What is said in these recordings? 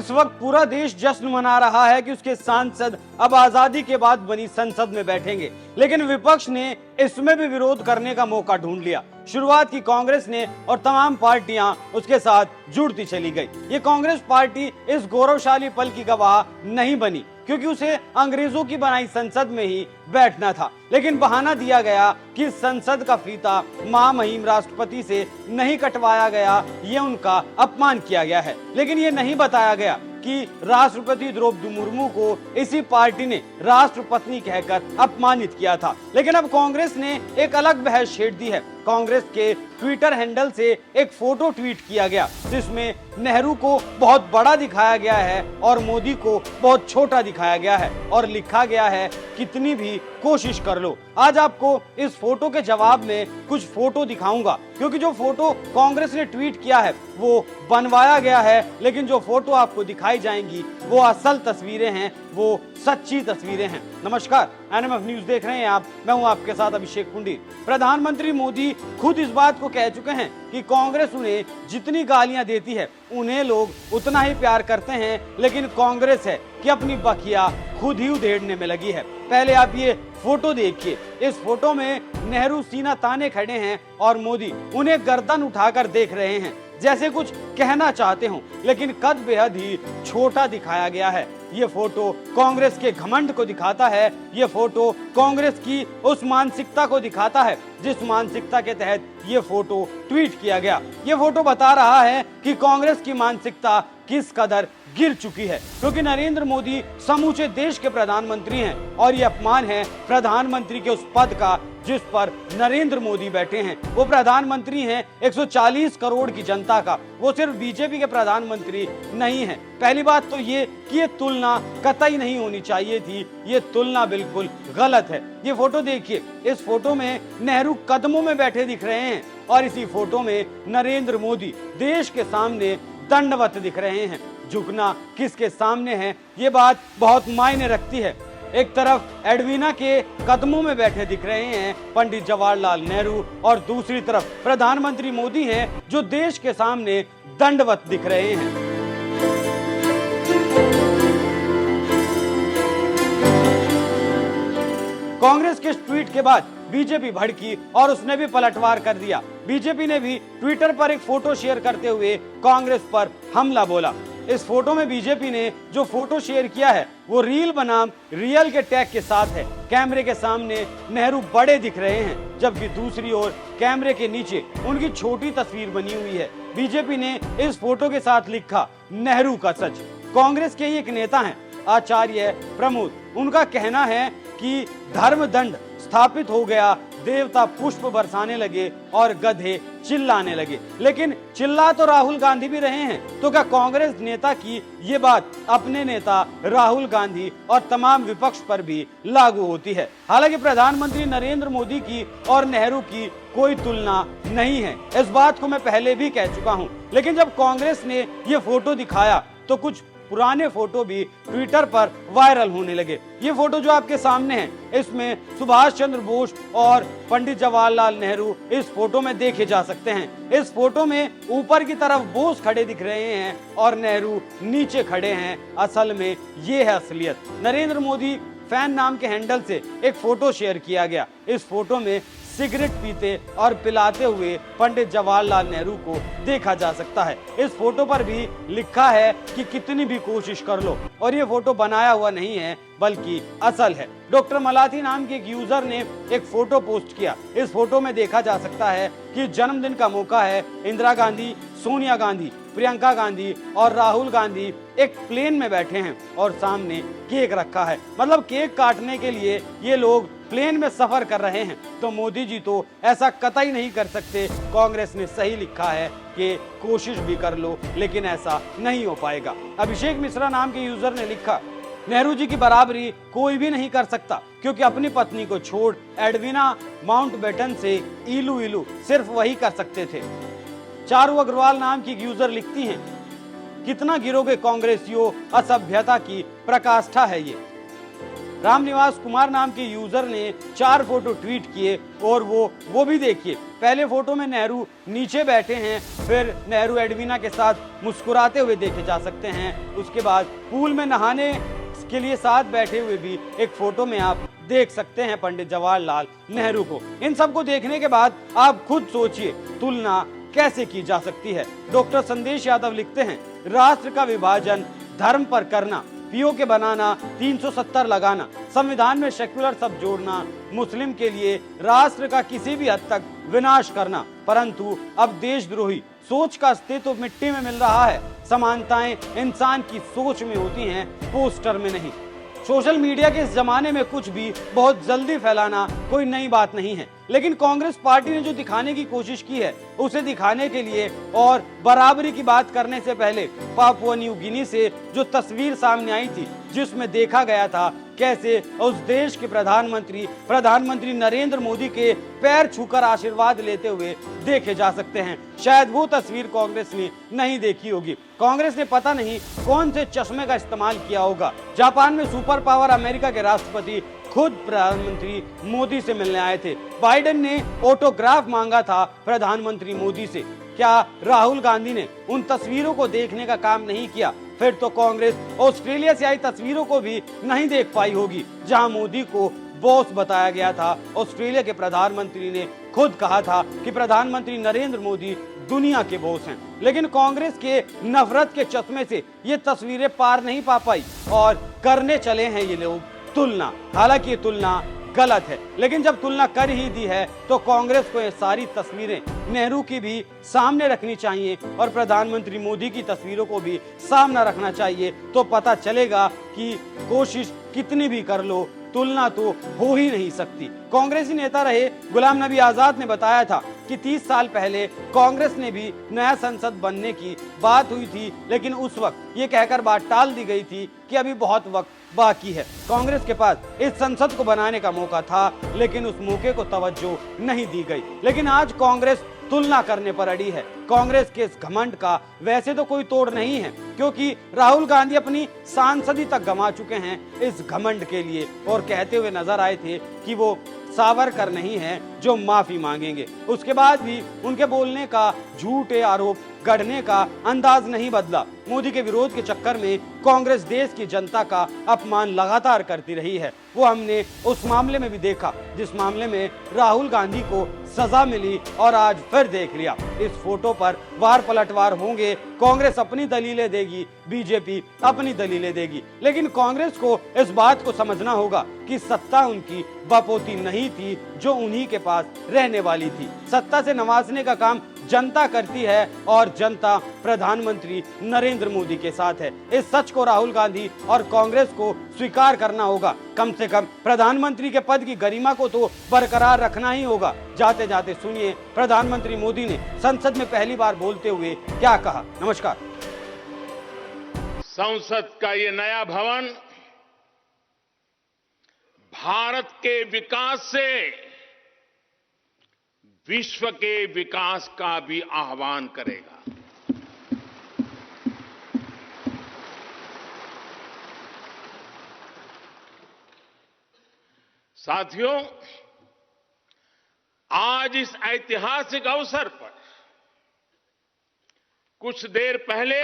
इस वक्त पूरा देश जश्न मना रहा है कि उसके सांसद अब आजादी के बाद बनी संसद में बैठेंगे, लेकिन विपक्ष ने इसमें भी विरोध करने का मौका ढूंढ लिया। शुरुआत की कांग्रेस ने और तमाम पार्टियां उसके साथ जुड़ती चली गई। ये कांग्रेस पार्टी इस गौरवशाली पल की गवाह नहीं बनी, क्योंकि उसे अंग्रेजों की बनाई संसद में ही बैठना था। लेकिन बहाना दिया गया कि संसद का फीता महामहिम राष्ट्रपति से नहीं कटवाया गया, ये उनका अपमान किया गया है। लेकिन ये नहीं बताया गया कि राष्ट्रपति द्रौपदी मुर्मू को इसी पार्टी ने राष्ट्रपत्नी कहकर अपमानित किया था। लेकिन अब कांग्रेस ने एक अलग बहस छेड़ दी है। कांग्रेस के ट्विटर हैंडल से एक फोटो ट्वीट किया गया, जिसमें नेहरू को बहुत बड़ा दिखाया गया है और मोदी को बहुत छोटा दिखाया गया है, और लिखा गया है कितनी भी कोशिश कर लो। आज आपको इस फोटो के जवाब में कुछ फोटो दिखाऊंगा, क्योंकि जो फोटो कांग्रेस ने ट्वीट किया है वो बनवाया गया है, लेकिन जो फोटो आपको दिखाई जाएंगी वो असल तस्वीरें हैं, वो सच्ची तस्वीरें हैं। नमस्कार, एनएमएफ न्यूज देख रहे हैं आप, मैं हूं आपके साथ अभिषेक कुंडी। प्रधानमंत्री मोदी खुद इस बात को कह चुके हैं कि कांग्रेस उन्हें जितनी गालियां देती है उन्हें लोग उतना ही प्यार करते हैं, लेकिन कांग्रेस है कि अपनी बखिया खुद ही उधेड़ने में लगी है। पहले आप ये फोटो देखिए। इस फोटो में नेहरू सीना ताने खड़े हैं और मोदी उन्हें गर्दन उठाकर देख रहे हैं, जैसे कुछ कहना चाहते हो, लेकिन कद बेहद ही छोटा दिखाया गया है। ये फोटो कांग्रेस के घमंड को दिखाता है। ये फोटो कांग्रेस की उस मानसिकता को दिखाता है जिस मानसिकता के तहत ये फोटो ट्वीट किया गया। ये फोटो बता रहा है कि कांग्रेस की मानसिकता किस कदर गिर चुकी है, क्योंकि नरेंद्र मोदी समूचे देश के प्रधानमंत्री हैं और ये अपमान है प्रधानमंत्री के उस पद का जिस पर नरेंद्र मोदी बैठे हैं। वो प्रधानमंत्री हैं 140 करोड़ की जनता का, वो सिर्फ बीजेपी के प्रधानमंत्री नहीं हैं। पहली बात तो ये कि ये तुलना कतई नहीं होनी चाहिए थी, ये तुलना बिल्कुल गलत है। ये फोटो देखिए, इस फोटो में नेहरू कदमों में बैठे दिख रहे हैं और इसी फोटो में नरेंद्र मोदी देश के सामने दंडवत दिख रहे हैं। झुकना किसके सामने है, ये बात बहुत मायने रखती है। एक तरफ एडवीना के कदमों में बैठे दिख रहे हैं पंडित जवाहरलाल नेहरू, और दूसरी तरफ प्रधानमंत्री मोदी हैं जो देश के सामने दंडवत दिख रहे हैं। कांग्रेस के ट्वीट के बाद बीजेपी भड़की और उसने भी पलटवार कर दिया। बीजेपी ने भी ट्विटर पर एक फोटो शेयर करते हुए कांग्रेस पर हमला बोला। इस फोटो में बीजेपी ने जो फोटो शेयर किया है वो रील बनाम रियल के टैग के साथ है। कैमरे के सामने नेहरू बड़े दिख रहे हैं, जबकि दूसरी ओर कैमरे के नीचे उनकी छोटी तस्वीर बनी हुई है। बीजेपी ने इस फोटो के साथ लिखा नेहरू का सच। कांग्रेस के ही एक नेता हैं आचार्य प्रमोद, उनका कहना है कि धर्मदंड स्थापित हो गया, देवता पुष्प बरसाने लगे और गधे चिल्लाने लगे। लेकिन चिल्ला तो राहुल गांधी भी रहे हैं, तो क्या कांग्रेस नेता की ये बात अपने नेता राहुल गांधी और तमाम विपक्ष पर भी लागू होती है? हालांकि प्रधानमंत्री नरेंद्र मोदी की और नेहरू की कोई तुलना नहीं है, इस बात को मैं पहले भी कह चुका हूं। लेकिन जब कांग्रेस ने ये फोटो दिखाया तो कुछ पुराने फोटो भी ट्विटर पर वायरल होने लगे। ये फोटो जो आपके सामने है, इसमें सुभाष चंद्र बोस और पंडित जवाहरलाल नेहरू इस फोटो में देखे जा सकते हैं। इस फोटो में ऊपर की तरफ बोस खड़े दिख रहे हैं और नेहरू नीचे खड़े हैं। असल में ये है असलियत। नरेंद्र मोदी फैन नाम के हैंडल से एक फोटो शेयर किया गया। इस फोटो में सिगरेट पीते और पिलाते हुए पंडित जवाहरलाल नेहरू को देखा जा सकता है। इस फोटो पर भी लिखा है कि कितनी भी कोशिश कर लो, और ये फोटो बनाया हुआ नहीं है बल्कि असल है। डॉक्टर मलाथी नाम के एक यूजर ने एक फोटो पोस्ट किया। इस फोटो में देखा जा सकता है कि जन्मदिन का मौका है। इंदिरा गांधी, सोनिया गांधी, प्रियंका गांधी और राहुल गांधी एक प्लेन में बैठे हैं और सामने केक रखा है। मतलब केक काटने के लिए ये लोग प्लेन में सफर कर रहे हैं। तो मोदी जी तो ऐसा कतई नहीं कर सकते। कांग्रेस ने सही लिखा है कि कोशिश भी कर लो, लेकिन ऐसा नहीं हो पाएगा। अभिषेक मिश्रा नाम के यूजर ने लिखा, नेहरू जी की बराबरी कोई भी नहीं कर सकता, क्योंकि अपनी पत्नी को छोड़ एडवीना माउंटबेटन से इलू इलू सिर्फ वही कर सकते थे। चारू अग्रवाल नाम की यूजर लिखती हैं, कितना गिरोगे कांग्रेसियों, असभ्यता की प्रकाष्ठा है ये। रामनिवास कुमार नाम के यूजर ने 4 फोटो ट्वीट किए और वो भी देखिए। पहले फोटो में नेहरू नीचे बैठे हैं, फिर नेहरू एडवीना के साथ मुस्कुराते हुए देखे जा सकते हैं। उसके बाद पूल में नहाने के लिए साथ बैठे हुए भी एक फोटो में आप देख सकते हैं पंडित जवाहरलाल नेहरू को। इन सबको देखने के बाद आप खुद सोचिए तुलना कैसे की जा सकती है। डॉक्टर संदेश यादव लिखते हैं, राष्ट्र का विभाजन धर्म पर करना, पीओके बनाना, 370 लगाना, संविधान में सेक्युलर शब्द जोड़ना, मुस्लिम के लिए राष्ट्र का किसी भी हद तक विनाश करना, परंतु अब देशद्रोही सोच का अस्तित्व मिट्टी में मिल रहा है। समानताएं इंसान की सोच में होती हैं, पोस्टर में नहीं। सोशल मीडिया के इस जमाने में कुछ भी बहुत जल्दी फैलाना कोई नई बात नहीं है, लेकिन कांग्रेस पार्टी ने जो दिखाने की कोशिश की है उसे दिखाने के लिए और बराबरी की बात करने से पहले पापुआ न्यू गिनी से जो तस्वीर सामने आई थी, जिसमें देखा गया था कैसे उस देश के प्रधानमंत्री नरेंद्र मोदी के पैर छूकर आशीर्वाद लेते हुए देखे जा सकते हैं। शायद वो तस्वीर कांग्रेस ने नहीं देखी होगी। कांग्रेस ने पता नहीं कौन से चश्मे का इस्तेमाल किया होगा। जापान में सुपर पावर अमेरिका के राष्ट्रपति खुद प्रधानमंत्री मोदी से मिलने आए थे। बाइडेन ने ऑटोग्राफ मांगा था प्रधानमंत्री मोदी से। क्या राहुल गांधी ने उन तस्वीरों को देखने का काम नहीं किया? फिर तो कांग्रेस ऑस्ट्रेलिया से आई तस्वीरों को भी नहीं देख पाई होगी, जहां मोदी को बॉस बताया गया था। ऑस्ट्रेलिया के प्रधानमंत्री ने खुद कहा था कि प्रधानमंत्री नरेंद्र मोदी दुनिया के बॉस हैं, लेकिन कांग्रेस के नफरत के चश्मे से ये तस्वीरें पार नहीं पा पाई और करने चले हैं ये लोग तुलना। हालांकि ये तुलना गलत है, लेकिन जब तुलना कर ही दी है तो कांग्रेस को ये सारी तस्वीरें नेहरू की भी सामने रखनी चाहिए और प्रधानमंत्री मोदी की तस्वीरों को भी सामने रखना चाहिए। तो पता चलेगा कि कोशिश कितनी भी कर लो, तुलना तो हो ही नहीं सकती। कांग्रेसी नेता रहे गुलाम नबी आजाद ने बताया था कि 30 साल पहले कांग्रेस ने भी नया संसद बनने की बात हुई थी, लेकिन उस वक्त ये कहकर बात टाल दी गई थी कि अभी बहुत वक्त बाकी है। कांग्रेस के पास इस संसद को बनाने का मौका था, लेकिन उस मौके को तवज्जो नहीं दी गई। लेकिन आज कांग्रेस तुलना करने पर अड़ी है। कांग्रेस के इस घमंड का वैसे तो कोई तोड़ नहीं है, क्योंकि राहुल गांधी अपनी सांसदी तक गंवा चुके हैं इस घमंड के लिए और कहते हुए नजर आए थे कि वो सावरकर नहीं है जो माफी मांगेंगे। उसके बाद भी उनके बोलने का, झूठे आरोप गढ़ने का अंदाज नहीं बदला। मोदी के विरोध के चक्कर में कांग्रेस देश की जनता का अपमान लगातार करती रही है। वो हमने उस मामले में भी देखा जिस मामले में राहुल गांधी को सजा मिली, और आज फिर देख लिया। इस फोटो पर वार पलटवार होंगे, कांग्रेस अपनी दलीलें देगी, बीजेपी अपनी दलीलें देगी, लेकिन कांग्रेस को इस बात को समझना होगा कि सत्ता उनकी बपोती नहीं थी जो उन्हीं के पास रहने वाली थी। सत्ता से नवाजने का काम जनता करती है और जनता प्रधानमंत्री नरेंद्र मोदी के साथ है। इस सच को राहुल गांधी और कांग्रेस को स्वीकार करना होगा। कम से कम प्रधानमंत्री के पद की गरिमा को तो बरकरार रखना ही होगा। जाते जाते सुनिए प्रधानमंत्री मोदी ने संसद में पहली बार बोलते हुए क्या कहा। नमस्कार। संसद का ये नया भवन भारत के विकास से विश्व के विकास का भी आह्वान करेगा। साथियों, आज इस ऐतिहासिक अवसर पर कुछ देर पहले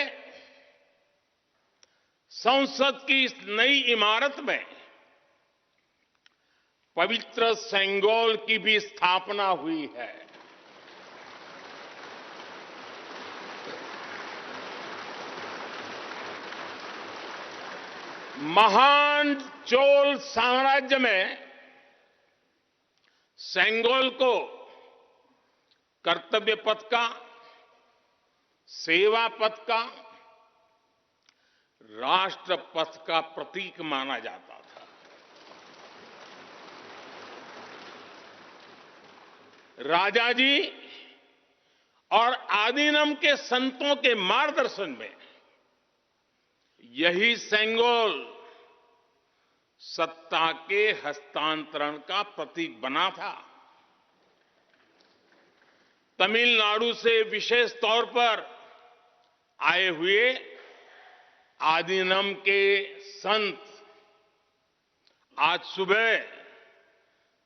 संसद की इस नई इमारत में पवित्र सेंगोल की भी स्थापना हुई है। महान चोल साम्राज्य में सेंगोल को कर्तव्य पथ का, सेवा पथ का, राष्ट्र पथ का प्रतीक माना जाता था। राजा जी और आदीनम के संतों के मार्गदर्शन में यही सेंगोल सत्ता के हस्तांतरण का प्रतीक बना था। तमिलनाडु से विशेष तौर पर आए हुए आदीनम के संत आज सुबह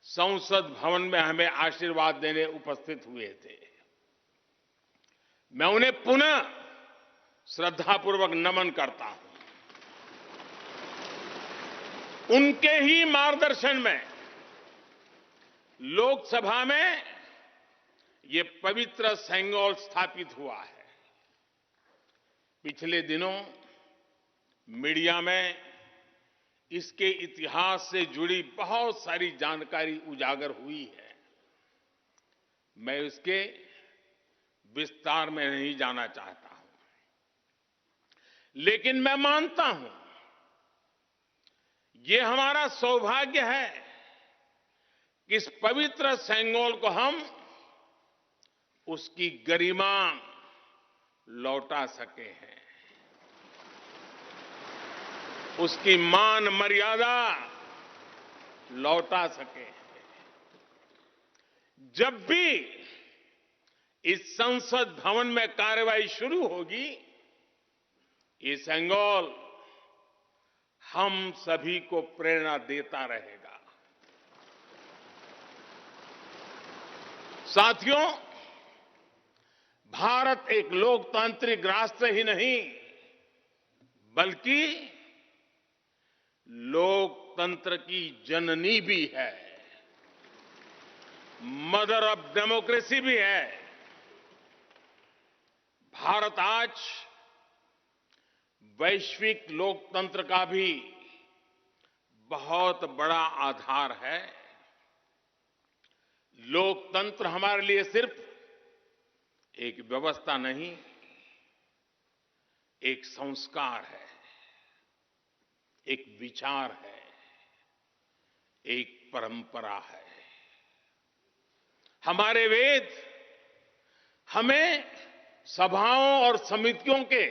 संसद भवन में हमें आशीर्वाद देने उपस्थित हुए थे। मैं उन्हें पुनः श्रद्धापूर्वक नमन करता हूं। उनके ही मार्गदर्शन में लोकसभा में ये पवित्र सेंगोल स्थापित हुआ है। पिछले दिनों मीडिया में इसके इतिहास से जुड़ी बहुत सारी जानकारी उजागर हुई है। मैं इसके विस्तार में नहीं जाना चाहता हूं, लेकिन मैं मानता हूं ये हमारा सौभाग्य है कि इस पवित्र सेंगोल को हम उसकी गरिमा लौटा सके हैं, उसकी मान मर्यादा लौटा सके हैं। जब भी इस संसद भवन में कार्यवाही शुरू होगी, ये सेंगोल हम सभी को प्रेरणा देता रहेगा। साथियों, भारत एक लोकतांत्रिक राष्ट्र ही नहीं बल्कि लोकतंत्र की जननी भी है, मदर ऑफ डेमोक्रेसी भी है। भारत आज वैश्विक लोकतंत्र का भी बहुत बड़ा आधार है। लोकतंत्र हमारे लिए सिर्फ एक व्यवस्था नहीं, एक संस्कार है, एक विचार है, एक परंपरा है। हमारे वेद हमें सभाओं और समितियों के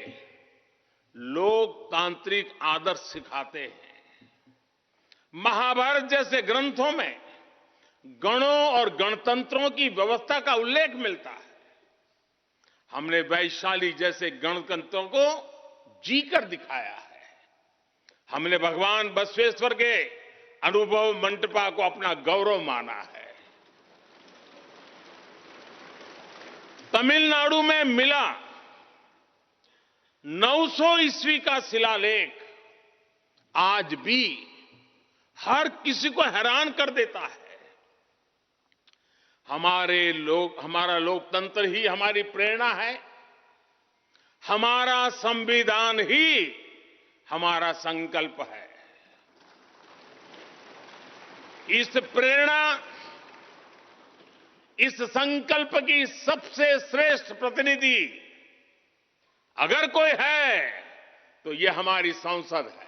लोकतांत्रिक आदर्श सिखाते हैं। महाभारत जैसे ग्रंथों में गणों और गणतंत्रों की व्यवस्था का उल्लेख मिलता है। हमने वैशाली जैसे गणतंत्रों को जीकर दिखाया है। हमने भगवान बसवेश्वर के अनुभव मंटपा को अपना गौरव माना है। तमिलनाडु में मिला 900 ईस्वी का शिलालेख आज भी हर किसी को हैरान कर देता है। हमारा लोकतंत्र ही हमारी प्रेरणा है। हमारा संविधान ही हमारा संकल्प है। इस प्रेरणा, इस संकल्प की सबसे श्रेष्ठ प्रतिनिधि अगर कोई है तो यह हमारी संसद है।